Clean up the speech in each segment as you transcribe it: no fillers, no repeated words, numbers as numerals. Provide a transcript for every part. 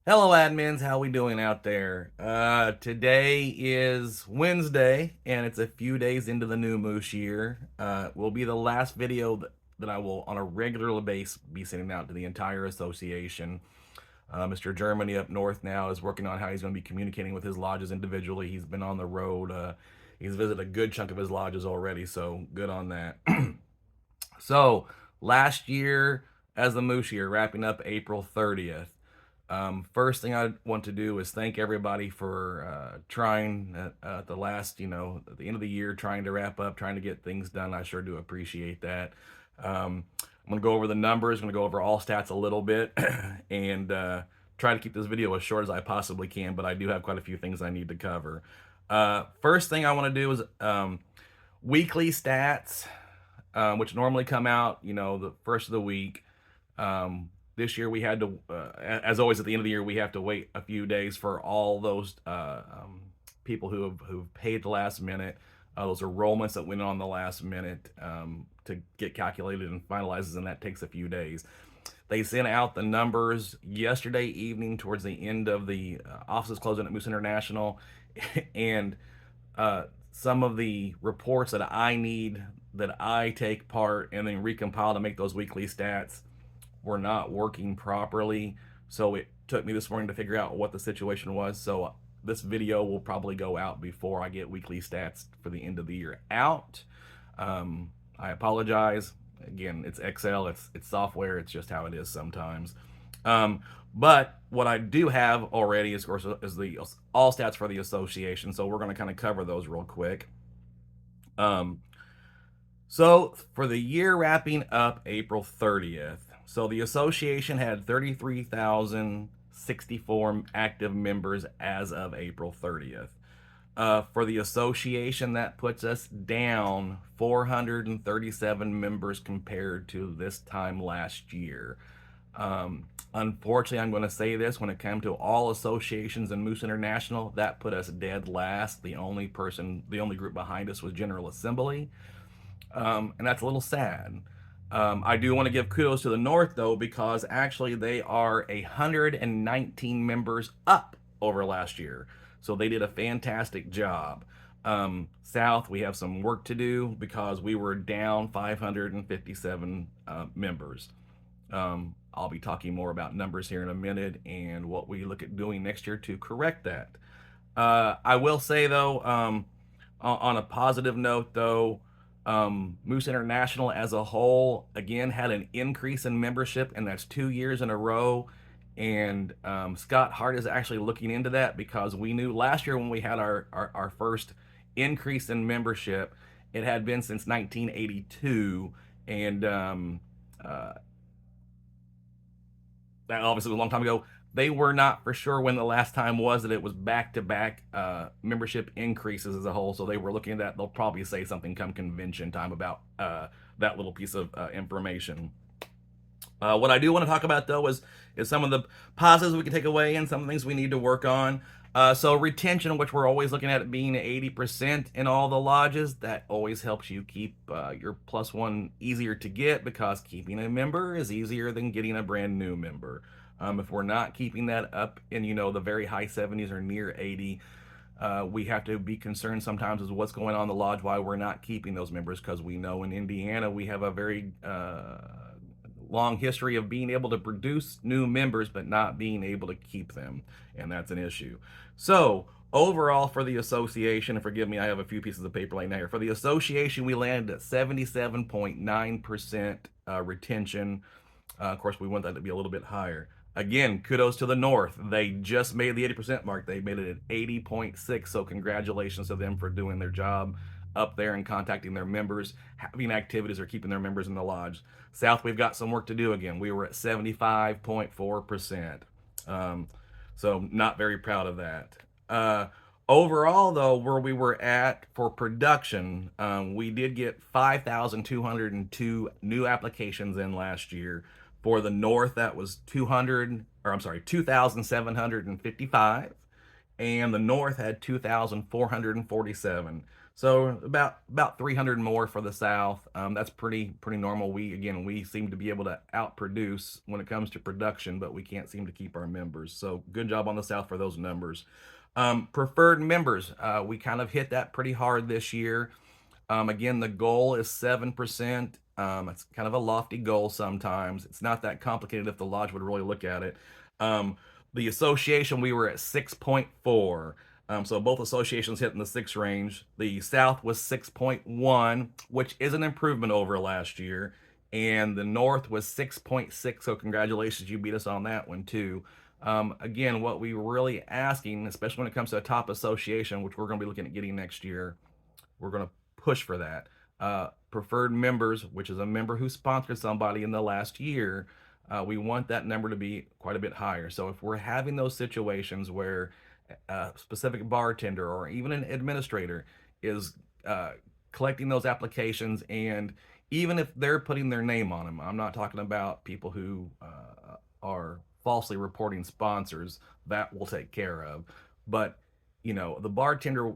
Hello, admins. How we doing out there? Today is Wednesday, and it's a few days into the new Moose year. Will be the last video that I will, on a regular basis, be sending out to the entire association. Mr. Germany up north now is working on how he's going to be communicating with his lodges individually. He's been on the road. He's visited a good chunk of his lodges already, so good on that. So, last year as the Moose year, wrapping up April 30th. First thing I want to do is thank everybody for trying at the last, at the end of the year, trying to wrap up, trying to get things done. I sure do appreciate that. I'm going to go over the numbers, I'm going to go over all stats a little bit, and try to keep this video as short as I possibly can, but I do have quite a few things I need to cover. First thing I want to do is weekly stats, which normally come out, the first of the week. This year we had to, as always at the end of the year, we have to wait a few days for all those people who've paid the last minute, those enrollments that went on the last minute to get calculated and finalized, and that takes a few days. They sent out the numbers yesterday evening towards the end of the offices closing at Moose International, and some of the reports that I need that I take part and then recompile to make those weekly stats were not working properly. So it took me this morning to figure out what the situation was. So this video will probably go out before I get weekly stats for the end of the year out. I apologize. Again, it's Excel, it's software, it's just how it is sometimes. But what I do have already, of course, is the all stats for the association. So we're going to kind of cover those real quick. So for the year wrapping up April 30th, so the association had 33,064 active members as of April 30th. For the association, that puts us down 437 members compared to this time last year. Unfortunately, I'm going to say this, when it came to all associations in Moose International, that put us dead last. The only group behind us was General Assembly. And that's a little sad. I do want to give kudos to the North, though, because actually they are 119 members up over last year. So they did a fantastic job. South, we have some work to do because we were down 557 members. I'll be talking more about numbers here in a minute and what we look at doing next year to correct that. I will say, though, on a positive note, though, Moose International as a whole, again, had an increase in membership, and that's 2 years in a row. And Scott Hart is actually looking into that because we knew last year when we had our first increase in membership, it had been since 1982. And that obviously was a long time ago. They were not for sure when the last time was that it was back-to-back membership increases as a whole, so they were looking at that. They'll probably say something come convention time about that little piece of information. What I do want to talk about, though, is some of the positives we can take away and some things we need to work on. So retention, which we're always looking at it being 80% in all the lodges, that always helps you keep your +1 easier to get, because keeping a member is easier than getting a brand new member. If we're not keeping that up in, the very high 70s or near 80, we have to be concerned sometimes as what's going on in the lodge, why we're not keeping those members, because we know in Indiana we have a very long history of being able to produce new members but not being able to keep them, and that's an issue. So overall for the association, and forgive me, I have a few pieces of paper laying here. For the association, we landed at 77.9% retention. Of course, we want that to be a little bit higher. Again, kudos to the North. They just made the 80% mark. They made it at 80.6, so congratulations to them for doing their job up there and contacting their members, having activities or keeping their members in the lodge. South, we've got some work to do again. We were at 75.4%. So not very proud of that. Overall, though, where we were at for production, we did get 5,202 new applications in last year. For the North, that was 2,755, and the North had 2,447. So about 300 more for the South. That's pretty normal. We seem to be able to outproduce when it comes to production, but we can't seem to keep our members. So good job on the South for those numbers. Preferred members, we kind of hit that pretty hard this year. Again, the goal is 7%. It's kind of a lofty goal sometimes. It's not that complicated if the lodge would really look at it. The association, we were at 6.4. So both associations hit in the 6 range. The South was 6.1, which is an improvement over last year. And the North was 6.6. So congratulations, you beat us on that one too. Again, what we were really asking, especially when it comes to a top association, which we're going to be looking at getting next year, we're going to push for that. Preferred members, which is a member who sponsored somebody in the last year, we want that number to be quite a bit higher. So if we're having those situations where a specific bartender or even an administrator is collecting those applications, and even if they're putting their name on them, I'm not talking about people who are falsely reporting sponsors, that we'll take care of. But, the bartender,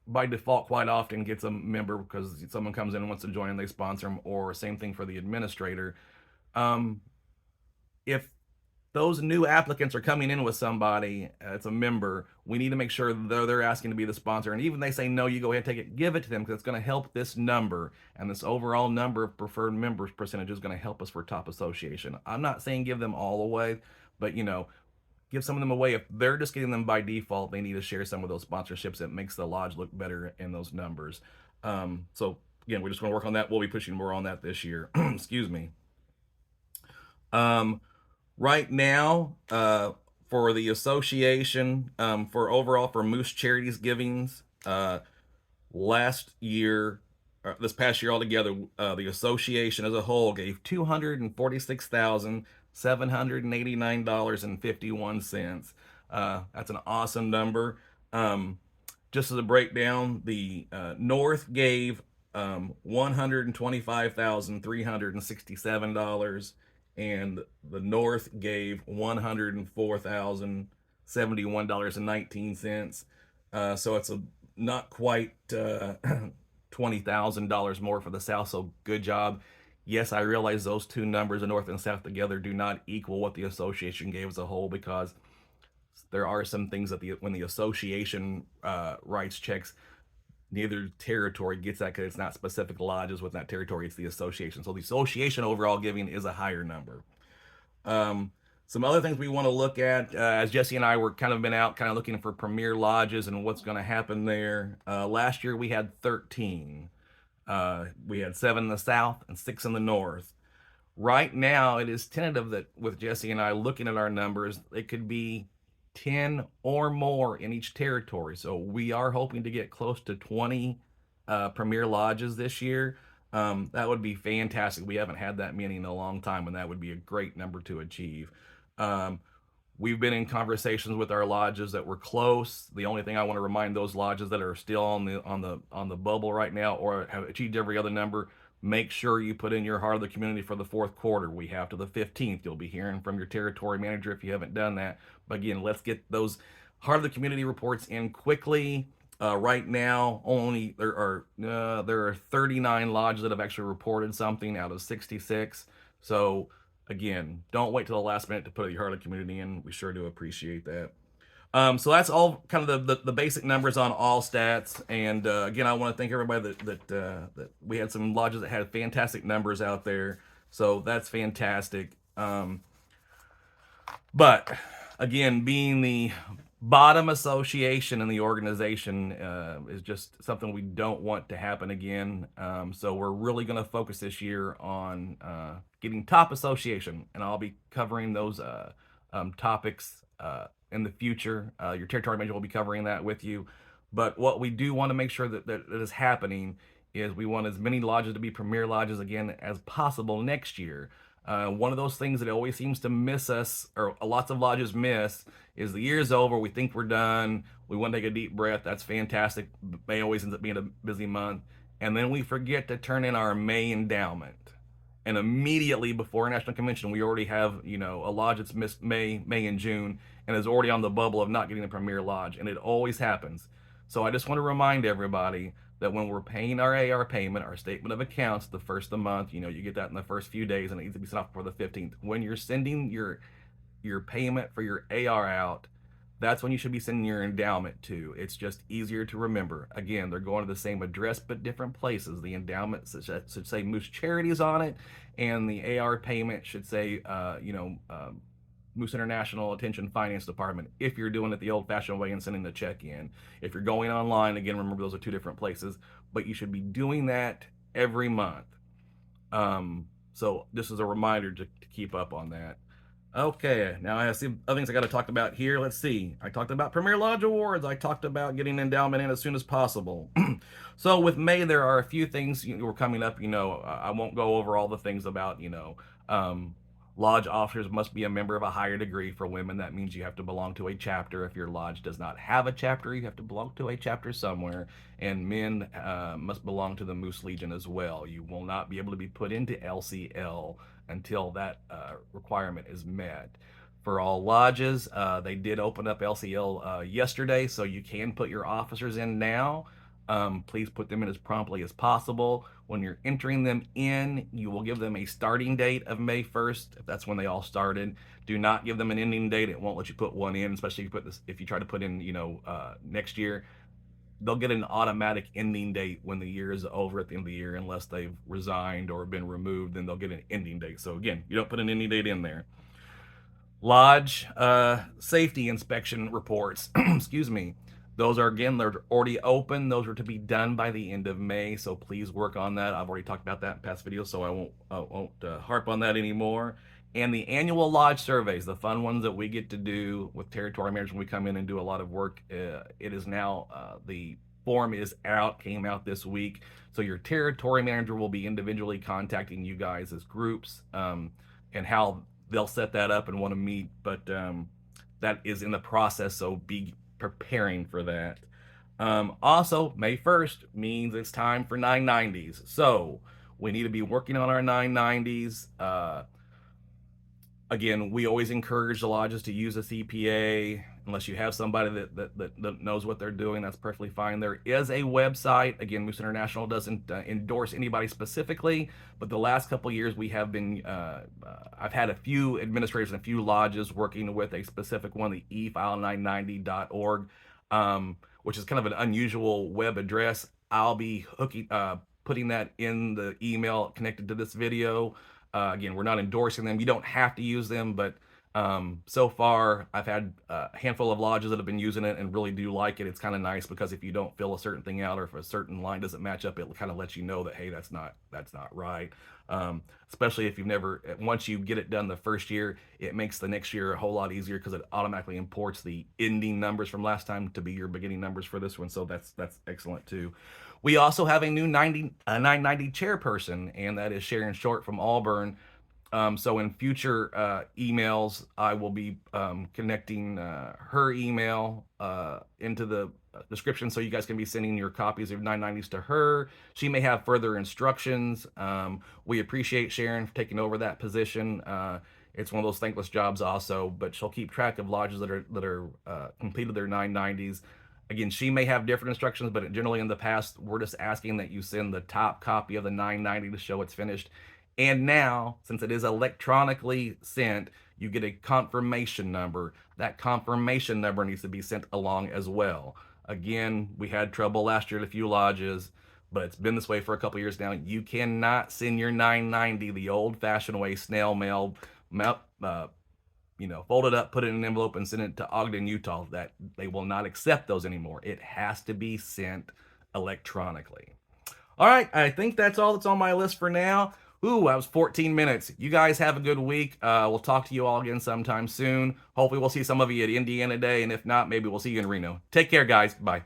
by default quite often gets a member because someone comes in and wants to join and they sponsor them, or same thing for the administrator. If those new applicants are coming in with somebody, it's a member, we need to make sure they're asking to be the sponsor. And even they say no, you go ahead and take it, give it to them, because it's going to help this number. And this overall number of preferred members percentage is going to help us for top association. I'm not saying give them all away, but give some of them away. If they're just getting them by default, they need to share some of those sponsorships. It makes the lodge look better in those numbers. So again, we're just going to work on that. We'll be pushing more on that this year. Excuse me. Right now, for the association, for overall for Moose Charities givings, last year, this past year altogether, the association as a whole gave $246,789.51. That's an awesome number. Just as a breakdown, the North gave $125,367, and the North gave $104,071.19. So it's not quite $20,000 more for the South. So good job. Yes, I realize those two numbers, the North and South together, do not equal what the association gave as a whole, because there are some things that when the association writes checks, neither territory gets that because it's not specific lodges within that territory, it's the association. So the association overall giving is a higher number. Some other things we want to look at, as Jesse and I were kind of been out kind of looking for premier lodges and what's going to happen there. Last year we had 13. We had 7 in the South and 6 in the North. Right now it is tentative that with Jesse and I looking at our numbers, it could be 10 or more in each territory. So we are hoping to get close to 20 premier lodges this year. That would be fantastic. We haven't had that many in a long time, and that would be a great number to achieve. We've been in conversations with our lodges that were close. The only thing I want to remind those lodges that are still on the bubble right now or have achieved every other number, make sure you put in your heart of the community for the fourth quarter. We have to the 15th. You'll be hearing from your territory manager if you haven't done that. But again, let's get those heart of the community reports in quickly. Right now, only there are 39 lodges that have actually reported something out of 66. So again, don't wait till the last minute to put your heart of the community in. We sure do appreciate that. So that's all kind of the basic numbers on all stats. And again, I want to thank everybody that we had some lodges that had fantastic numbers out there. So that's fantastic. But again, being the bottom association in the organization is just something we don't want to happen again. So we're really going to focus this year on getting top association, and I'll be covering those topics in the future. Your territory manager will be covering that with you. But what we do want to make sure that is happening is we want as many lodges to be premier lodges again as possible next year. One of those things that always seems to miss us, or lots of lodges miss, is the year's over, we think we're done, we want to take a deep breath, that's fantastic. May always ends up being a busy month, and then we forget to turn in our May endowment. And immediately before National Convention, we already have, a lodge that's missed May and June, and is already on the bubble of not getting a premier lodge, and it always happens. So I just want to remind everybody that when we're paying our AR payment, our statement of accounts, the first of the month, you get that in the first few days, and it needs to be sent off before the 15th. When you're sending your payment for your AR out, that's when you should be sending your endowment to. It's just easier to remember. Again, they're going to the same address but different places. The endowment should say Moose Charities on it, and the AR payment should say, Moose International Attention Finance Department, if you're doing it the old-fashioned way and sending the check in. If you're going online, again, remember those are two different places, but you should be doing that every month. So this is a reminder to keep up on that. Okay, now I have some other things I got to talk about here. Let's see. I talked about Premier Lodge Awards. I talked about getting endowment in as soon as possible. So with May, there are a few things were coming up. I won't go over all the things about, lodge officers must be a member of a higher degree. For women, that means you have to belong to a chapter. If your lodge does not have a chapter, you have to belong to a chapter somewhere. And men must belong to the Moose Legion as well. You will not be able to be put into LCL until that requirement is met. For all lodges, they did open up LCL yesterday, so you can put your officers in now. Please put them in as promptly as possible. When you're entering them in, you will give them a starting date of May 1st, if that's when they all started. Do not give them an ending date. It won't let you put one in, especially if you try to put in, next year. They'll get an automatic ending date when the year is over at the end of the year, unless they've resigned or been removed, then they'll get an ending date. So again, you don't put an ending date in there. Lodge safety inspection reports, excuse me. Those are, again, they're already open. Those are to be done by the end of May, so please work on that. I've already talked about that in past videos, so I won't harp on that anymore. And the annual lodge surveys, the fun ones that we get to do with territory managers when we come in and do a lot of work, it is now, the form is out, came out this week. So your territory manager will be individually contacting you guys as groups, and how they'll set that up and want to meet, but that is in the process, so be preparing for that. Also, May 1st means it's time for 990s. So we need to be working on our 990s. Again, we always encourage the lodges to use a CPA unless you have somebody that knows what they're doing. That's perfectly fine. There is a website. Again, Moose International doesn't endorse anybody specifically, but the last couple of years we have been, I've had a few administrators and a few lodges working with a specific one, the efile990.org, which is kind of an unusual web address. I'll be putting that in the email connected to this video. Again, we're not endorsing them. You don't have to use them, but so far I've had a handful of lodges that have been using it and really do like it. It's kind of nice because if you don't fill a certain thing out, or if a certain line doesn't match up, it kind of lets you know that, hey, that's not right. Especially if once you get it done the first year, it makes the next year a whole lot easier because it automatically imports the ending numbers from last time to be your beginning numbers for this one. So that's excellent too. We also have a new 990 chairperson, and that is Sharon Short from Auburn. So in future emails, I will be connecting her email into the description, so you guys can be sending your copies of 990s to her. She may have further instructions. We appreciate Sharon for taking over that position. It's one of those thankless jobs also, but she'll keep track of lodges that are completed their 990s. Again, she may have different instructions, but generally in the past, we're just asking that you send the top copy of the 990 to show it's finished. And now, since it is electronically sent, you get a confirmation number. That confirmation number needs to be sent along as well. Again, we had trouble last year at a few lodges, but it's been this way for a couple years now. You cannot send your 990 the old-fashioned way, snail mail, fold it up, put it in an envelope, and send it to Ogden, Utah. That they will not accept those anymore. It has to be sent electronically. All right, I think that's all that's on my list for now. Ooh, that was 14 minutes. You guys have a good week. We'll talk to you all again sometime soon. Hopefully we'll see some of you at Indiana Day, and if not, maybe we'll see you in Reno. Take care, guys. Bye.